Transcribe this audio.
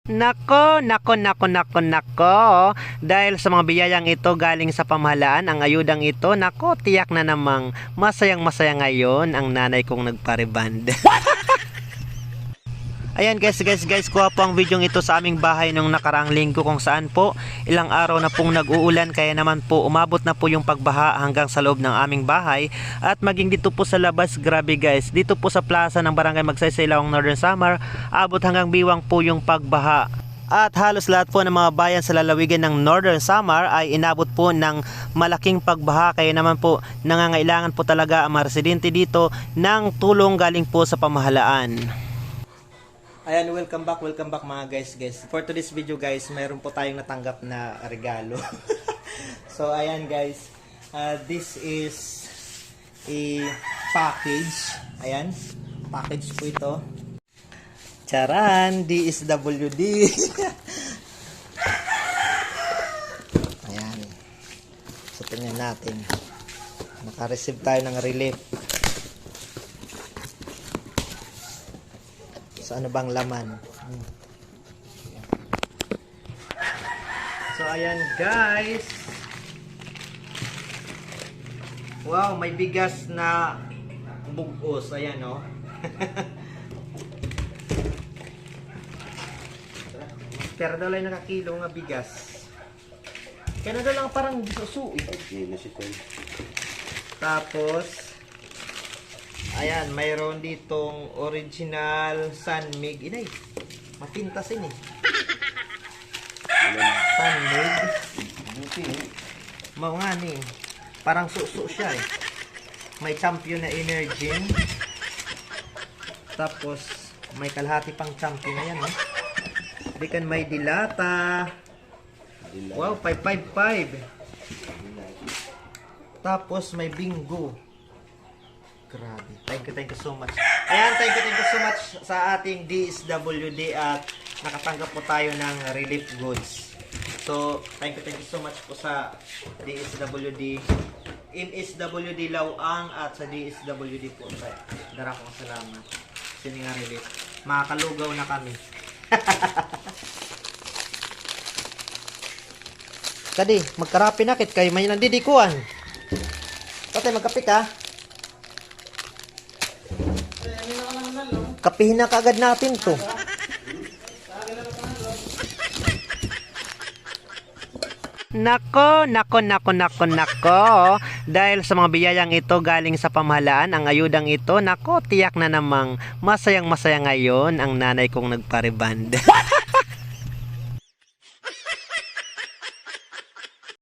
Nako. Dahil sa mga biyayang ito galing sa pamahalaan, ang ayudang ito, nako, tiyak na namang masayang-masaya ngayon ang nanay kong nagpareband. Ayan guys, kuha po ang video ito sa aming bahay nung nakaraang linggo kung saan po ilang araw na pong nag-uulan, kaya naman po umabot na po yung pagbaha hanggang sa loob ng aming bahay at maging dito po sa labas. Grabe guys, dito po sa plaza ng Barangay Magsaysayawang Northern Samar, abot hanggang Biwang po yung pagbaha. At halos lahat po ng mga bayan sa lalawigan ng Northern Samar ay inabot po ng malaking pagbaha, kaya naman po nangangailangan po talaga ang mga residente dito ng tulong galing po sa pamahalaan. Ayan, welcome back mga guys. For today's video guys, mayroon po tayong natanggap na regalo. So ayan guys, this is a package. Ayan, package po ito. Charan, DSWD. Ayan. So tingnan natin. Naka-receive tayo ng relief. So ano bang laman? So ayan guys. Wow, may bigas na bugos. Ayan oh. Pero daw lang nakakilo nga bigas. Kaya na lang parang susu. Tapos ayan, mayroon ditong original Sunmig. Inay, mapintasin eh. Sunmig. Mao nga ni, parang susu siya eh. May champion na energy. Tapos may kalahati pang champion na yan eh. Dikan may dilata. Wow, 555. Tapos may bingo. Grabe. Thank you so much. Ayan, thank you so much sa ating DSWD at nakatanggap po tayo ng relief goods. So, thank you so much po sa DSWD, MSWD Lawang at sa DSWD po. Dara kong salamat. Sini nga relief. Makakalugaw na kami. Kadi, magkarapi na kit kayo may nandidikuan. Patay, magkapit ha. Kapihin na kagad natin to. Nako. Dahil sa mga biyayang ito galing sa pamahalaan, ang ayudang ito, nako, tiyak na namang masayang-masaya ngayon ang nanay kong nagpareband.